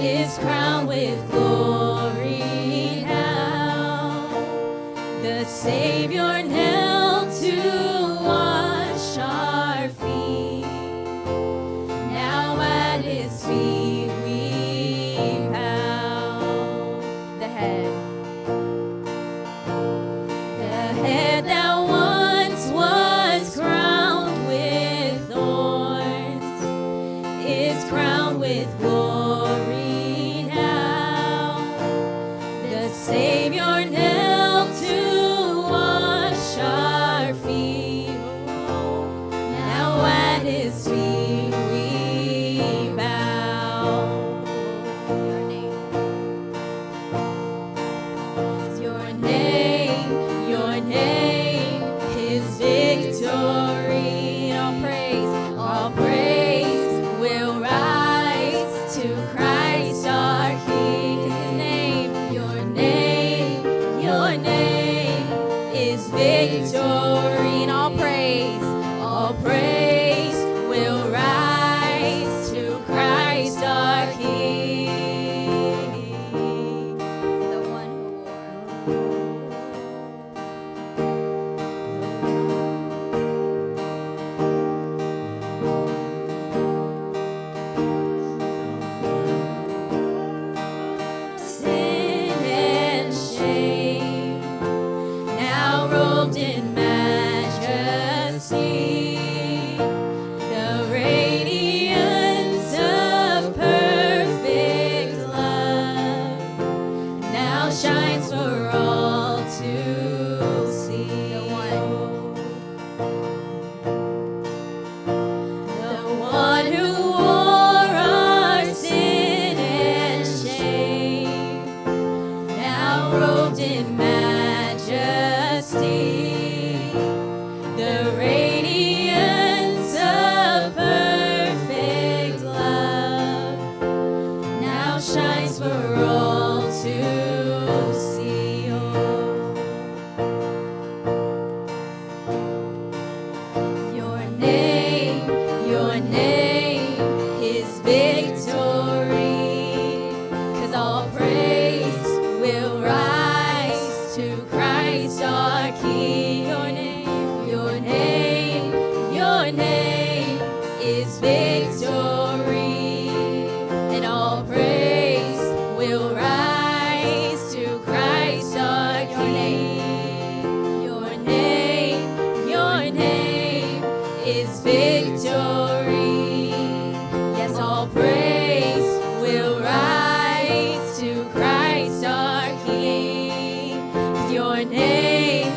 is crowned with glory now. The Savior knelt to wash our feet. Now at his feet we bow. The head that once was crowned with thorns is crowned with glory now. The Savior knelt to wash our feet. Now at his feet we bow. Your name is victory. All praise will rise to Christ our King. Your name is victory. And all praise will rise to Christ our King. The one who wore. Sin and shame, now robed in majesty, the radiance of perfect love now shines for all to see. The one who wore our sin and shame, now robed in majesty, the radiance of perfect love now shines for all to see. Your name is victory, 'cause all praise will rise to Christ our King. Your name is victory, and all praise will rise to Christ our King. Your name is victory. Yes, all praise will rise to Christ our King. 'Cause your name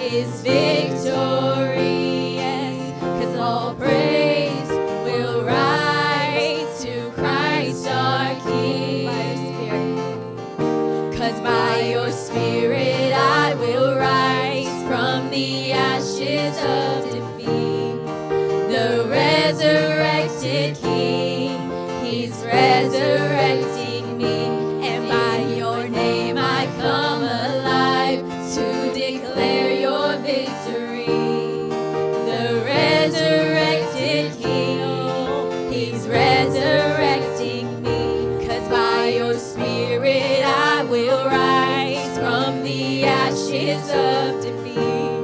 is victory. Yes, 'cause all praise will rise to Christ our King. By your Spirit I will rise from the ashes of defeat. The resurrected King, he's resurrecting me. And by your name I come alive to declare your victory. The resurrected King, he's resurrecting me. 'Cause by your Spirit I will rise from the ashes of defeat.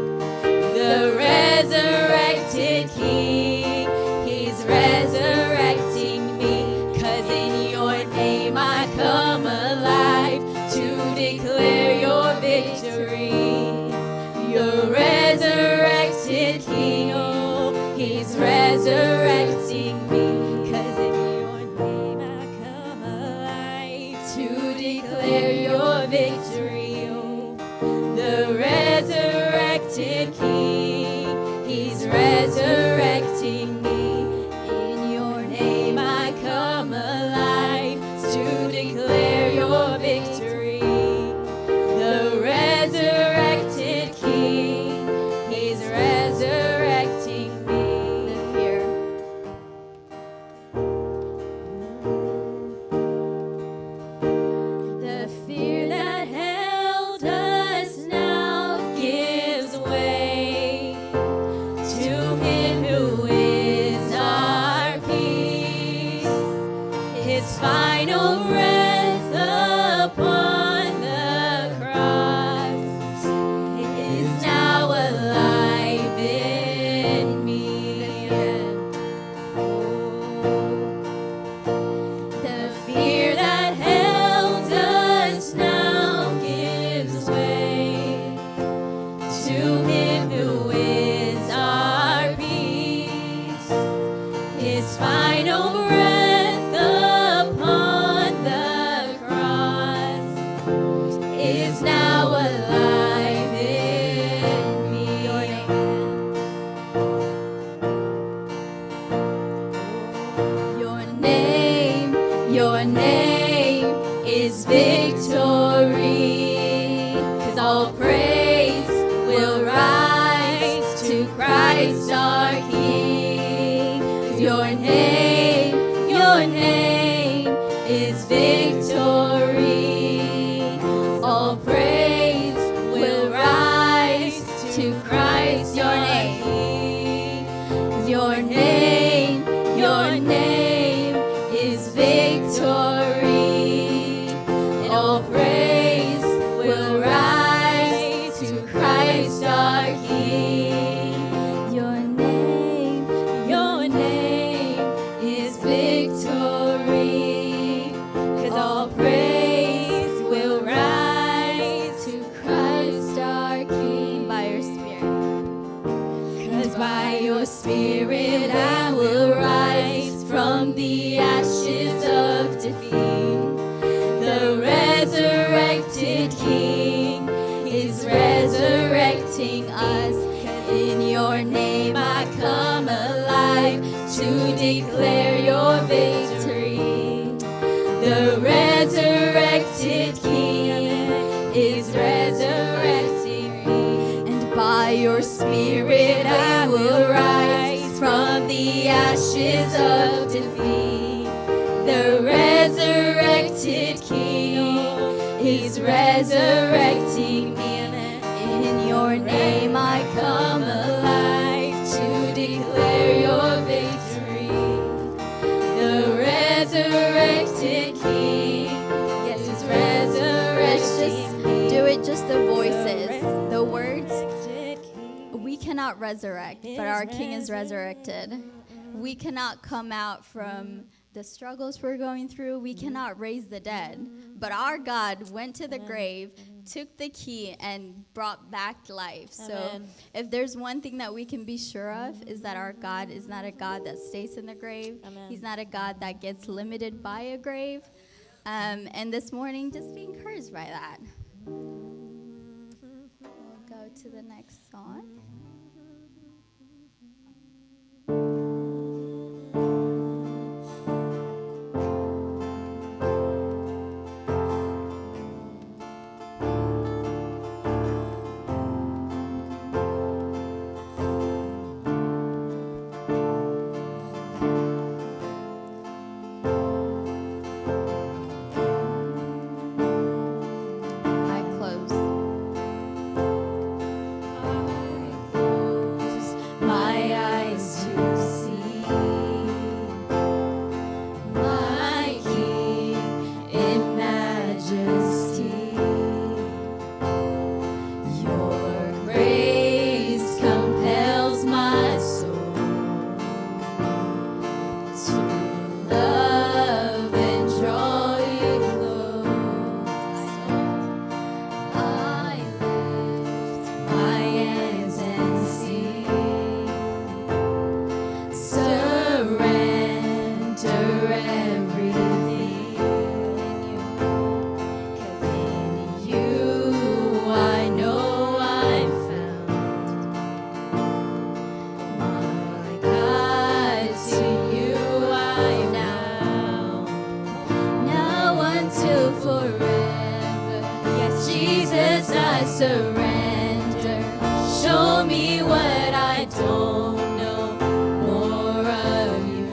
The resurrected King, he's resurrecting me. 'Cause in your name I come alive to declare your victory. Your resurrected King, he's resurrecting me. 'Cause in your name I come alive to declare your victory. The resurrected King, he's resurrecting me. In your name I come alive to declare your victory. The resurrected King, he's resurrecting me. The fear that His final breath upon the cross is now alive in me. The fear that held us now gives way to Him who is our peace. His final breath upon the cross is now alive in me. Your name is victory. 'Cause all praise will rise to Christ our King. 'Cause your name is victory. All praise will rise to Christ your name. 'Cause your name is victory. And all praise will rise to Christ our King. Your name is victory. 'Cause all praise will rise to Christ our King. By your Spirit. 'Cause by your Spirit I will rise from the ashes of defeat. The resurrected King is resurrecting us. 'Cause in your name I come alive to declare your victory. The resurrected King is resurrecting me. And by your Spirit I will rise from the ashes of defeat. The resurrected King is resurrecting me. In your name I come alive to declare your victory. The resurrected King, yes, is resurrecting me. Do it just the voices, the words. We cannot resurrect, but our King is resurrected. We cannot come out from the struggles we're going through. We cannot raise the dead, but our God went to the grave, took the key, and brought back life. So if there's one thing that we can be sure of, is that our God is not a God that stays in the grave. He's not a God that gets limited by a grave. And this morning, just be encouraged by that. We'll go to the next song. Surrender. Show me what I don't know, more of you.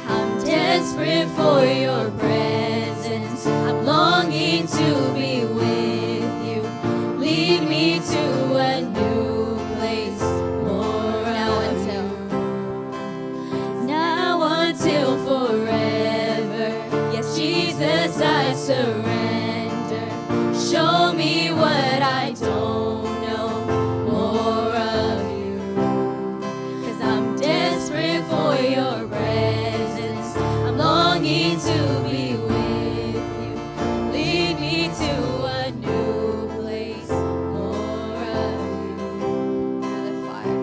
I'm desperate for your presence. I'm longing to be with you. Lead me to a new place, more now until forever. longing to be with you. Lead me to a new place, more of you. Another fire.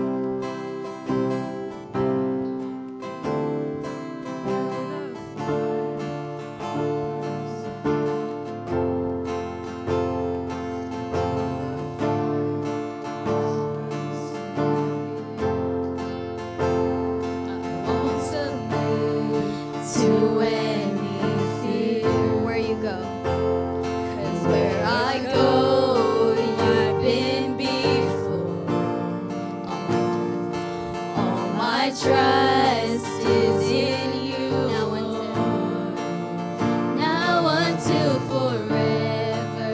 To any fear, Where you go. 'cause where I go, you've been before. All my trust is in you. Now until forever.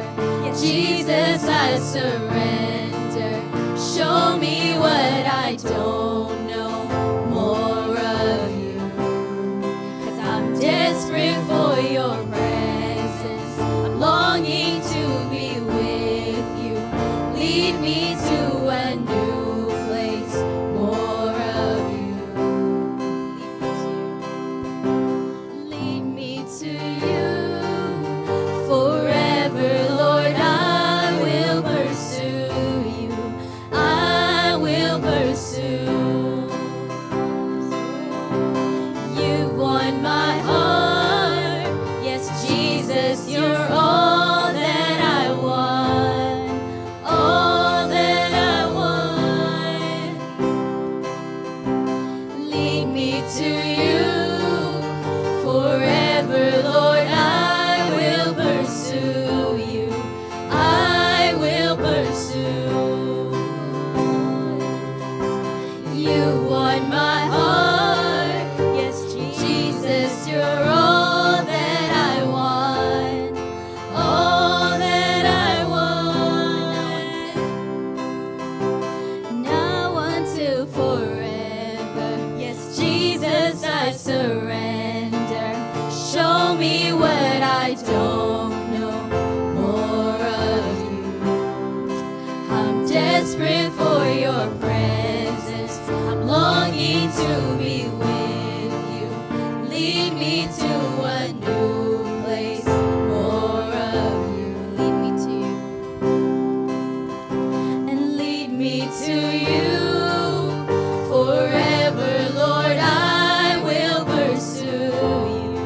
Jesus, I surrender. Show me what I don't know. More of you. 'Cause I'm desperate for your presence. I'm longing to be with you. Lead me to a new place. More of you. Lead me to you. Forever, Lord, I will pursue you. I will pursue. You won my heart. Yes, Jesus, you're all that I want. All that I want. Lead me to you. Forever, Lord, I will pursue you. I will pursue. You won my heart. Yes, Jesus, you're all that I want. All that I want. Now until forever. Yes, Jesus, I surrender. Show me what I don't know. More of you. I'm desperate for your presence. I'm longing to be with you. Lead me to a new place. More of you. Lead me to you. And lead me to you. Forever, Lord, I will pursue you.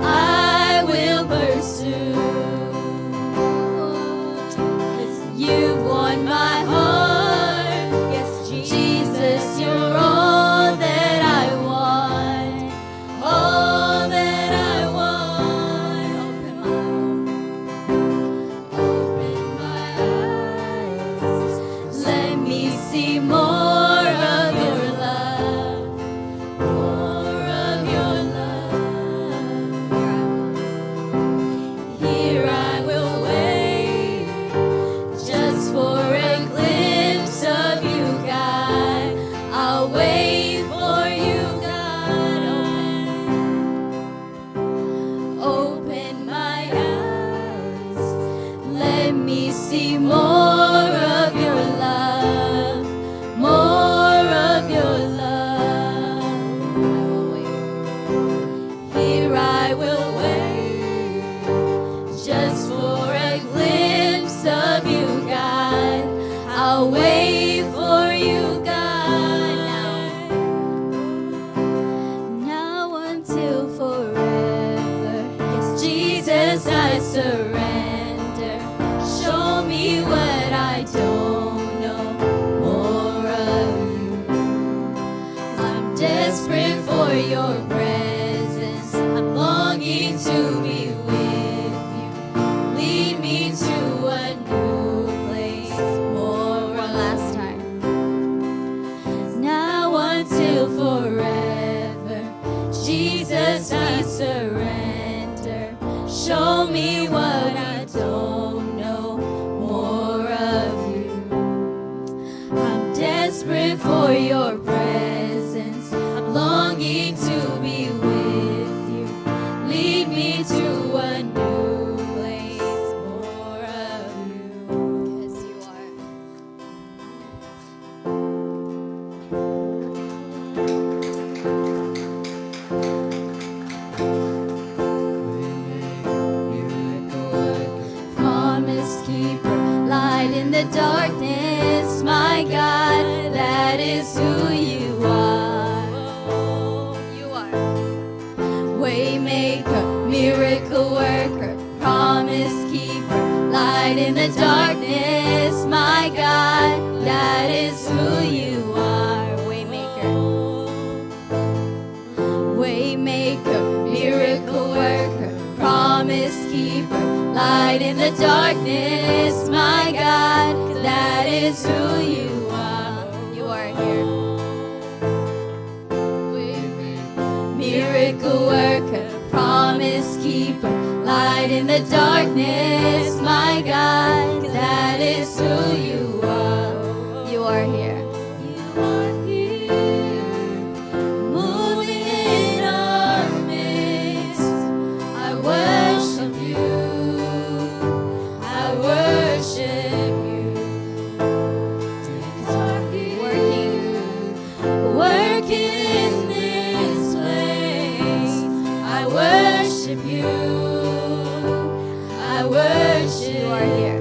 I will pursue. You won my heart. Yes, Jesus, you're all that I want. All that I want. Open my eyes. Let me see more of your love. More of your love. Here I will wait. Just for a glimpse of you, God. I'll wait for you, God. Open my eyes. Let me see more of your love. More of your love. I will wait. Here I will wait. Just for a glimpse of you, God. I'll wait for you, God. Now until forever. Yes, Jesus, I surrender. Show me what I don't know. More of you. I'm desperate for your presence. I'm longing to be with you. Lead me to a new place. More One last time. now until forever. Jesus, I surrender. Show me what I don't know. More of you. I'm desperate for your presence. I'm longing to be with you. Lead me to a new place. More of you. Because you are. darkness, my God, that is who you are. You are. Waymaker, miracle worker, promise keeper, light in the darkness, my God, that is who you are. Waymaker. Waymaker, miracle worker, promise keeper, light in the darkness, my God, 'cause that is who you are. You are here. Miracle worker, promise keeper, light in the darkness, my God, 'cause that is who you are. You are here. You are here, moving in our midst. I worship you. I worship you. 'Cause you're here, working in this place. I worship you. I worship. You are here.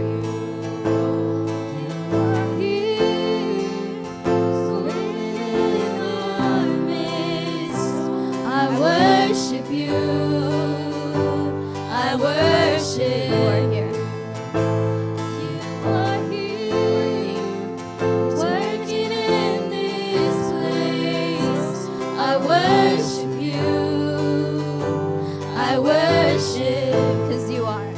I worship you. I worship. You are here. You are here, working in this place. I worship you. I worship, 'cause you are.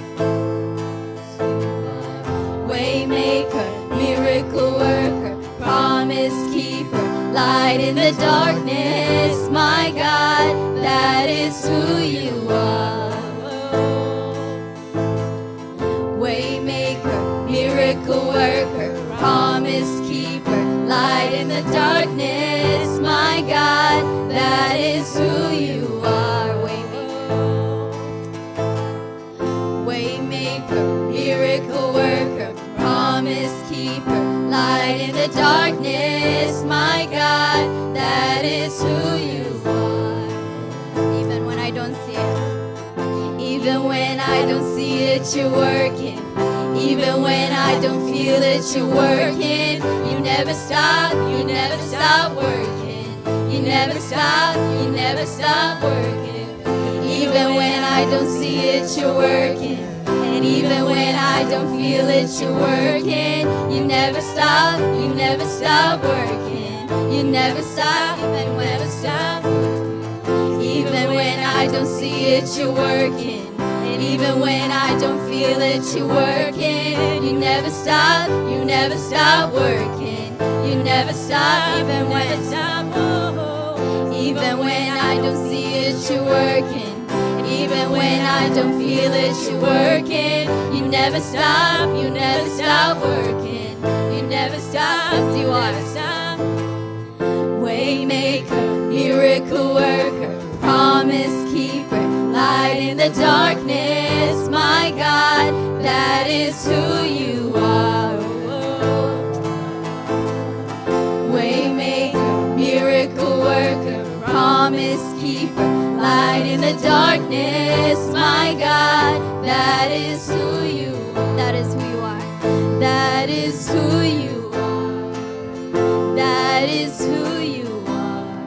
Waymaker, miracle worker, promise keeper, light in the darkness, my God, that is who you are. Waymaker, miracle worker, promise keeper, light in the darkness, my God, that is who you are. Waymaker, miracle worker, promise keeper, light in the darkness, my God, that is who you are. Even when I don't see it, even when I don't see it, you're working. Even when I don't feel it, you're working. You never stop, you never stop working. You never stop, you never stop working. Even when I don't see it, you're working. And even when I don't feel it, you're working. You never stop, you never stop working. You never stop, even never stop working. Even when I don't see it, you're working. And even when I don't feel it, you're working. You never stop, you never stop working. You never stop, even when even when I don't see it, you're working. Even when I don't feel it, you're working. You never stop, you never stop working. You never stop, you are. Waymaker, miracle worker, promise keeper, light in the darkness, my God, that is who you are. Waymaker, miracle worker, promise keeper, light in the darkness, my God, that is who you are. That is who you are. That is who you are. That is who you are.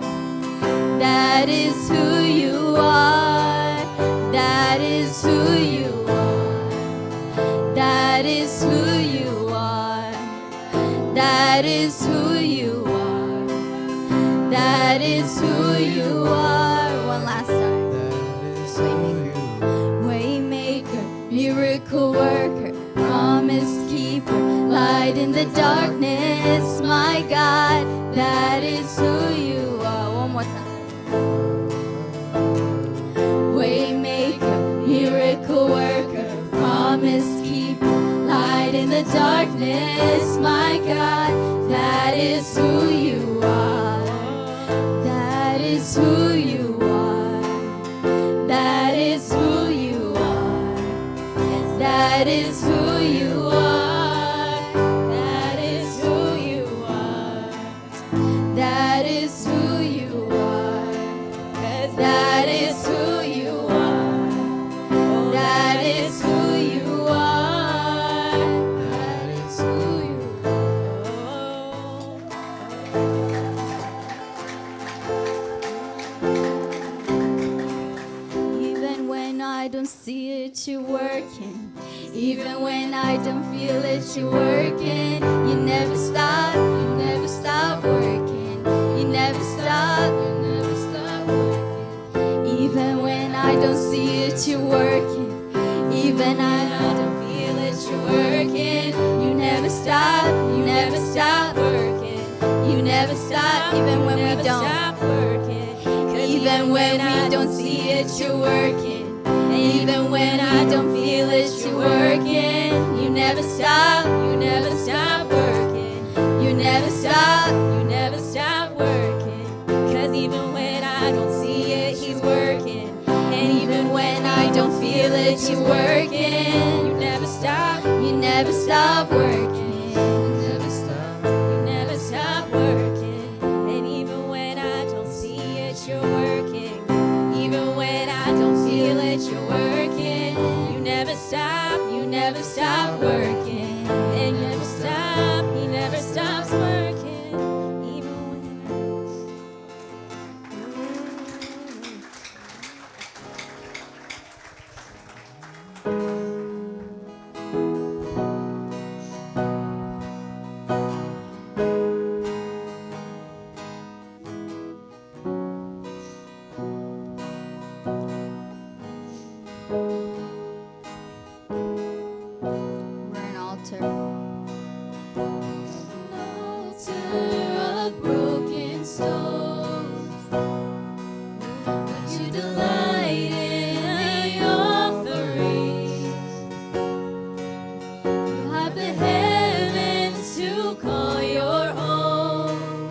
That is who you are. That is who you are. That is who you are. That is who you are. That is who you are. One last time. Waymaker, miracle worker, promise keeper, light in the darkness, my God, that is who you are. One more time. Waymaker, miracle worker, promise keeper, light in the darkness, my God, that is who you are. That is who you are. That is who you are. That is who you are. That is who you are. That is who you are. That is who you are. That is who you are. That is who you are. I don't see it, you're working. Even when I don't feel it, you're working. You never stop working. You never stop working. Even when I don't see it, you're working. Even when I don't feel it, you're working. You never stop working. You never stop, even when we don't. Even when we don't see it, you're working. Even when I don't feel it, you're working. You never stop working. You never stop working. 'Cause even when I don't see it, he's working. And even when I don't feel it, you're working. You never stop working. You never stop working. And even when I don't see it, you're working. Even when I don't feel it, you're working. You never stop working. And you never stops working. Even we're an altar. Of broken stones, would you delight in the offering? You have the heavens to call your home.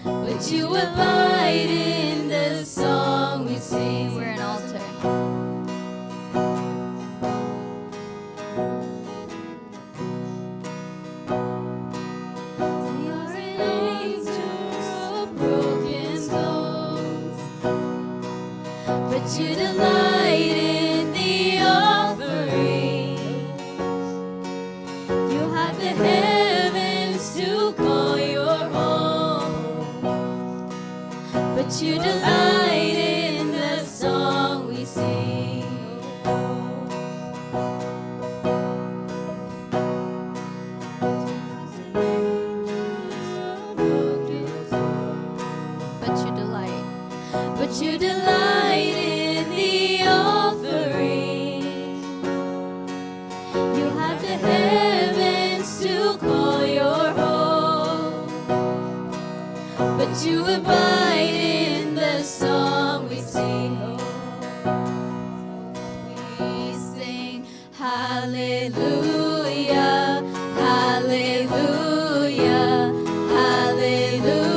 Would you abide in the song we sing? We're an altar. But you delight in the offering. You have the heavens to call your home. But you delight in the song we sing. But you delight in the offering. You have the heavens to call your home. But you abide in the song we sing. We sing hallelujah, hallelujah, hallelujah.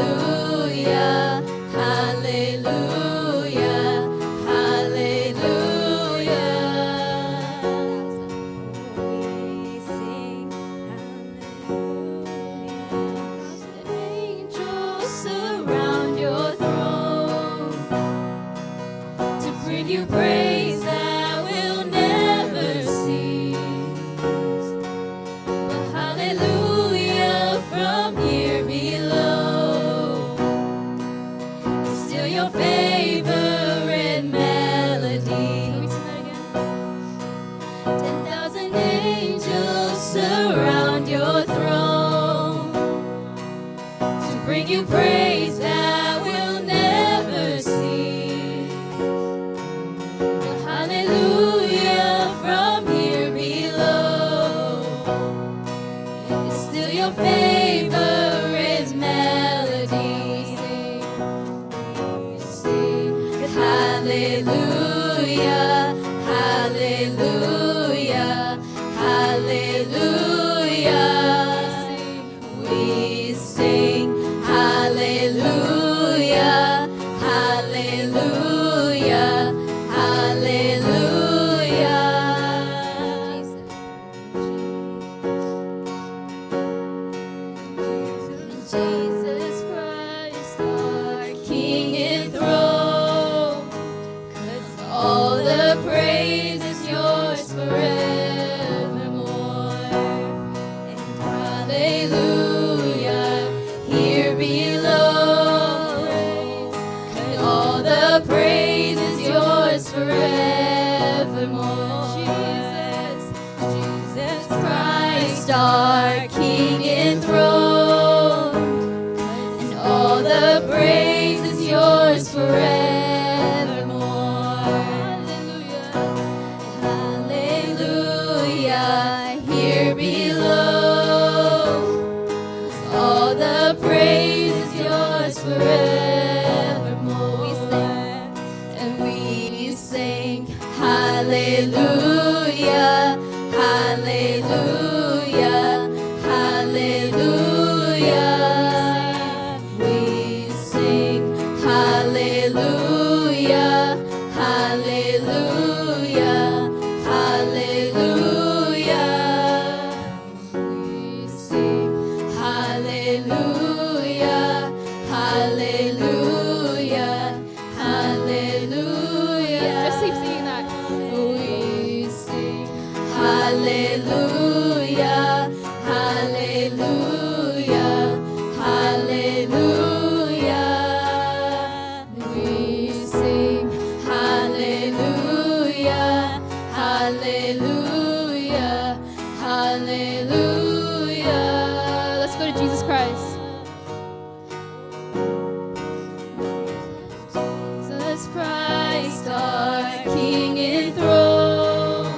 Hallelujah, hallelujah, hallelujah. We sing hallelujah. The angels surround your throne to bring you praise that will never cease. But hallelujah from here below is still your favorite melody. Can we sing that again? 10,000 angels surround your throne to bring you praise that will never cease. But hallelujah from here below is still your favorite melody. Sing hallelujah, hallelujah, hallelujah. We sing hallelujah, hallelujah, hallelujah. Jesus Christ, our King enthroned, 'cause all the praise is yours forevermore. And hallelujah here below forevermore. And we sing hallelujah, hallelujah, hallelujah. We sing hallelujah, hallelujah, hallelujah. We sing hallelujah, hallelujah, hallelujah. Just keep singing that. We sing hallelujah, hallelujah, hallelujah. We sing hallelujah, hallelujah, hallelujah. Let's go to Jesus Christ. Jesus Christ, our King enthroned.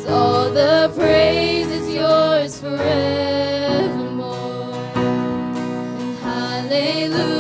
All the praise is yours forevermore. And hallelujah.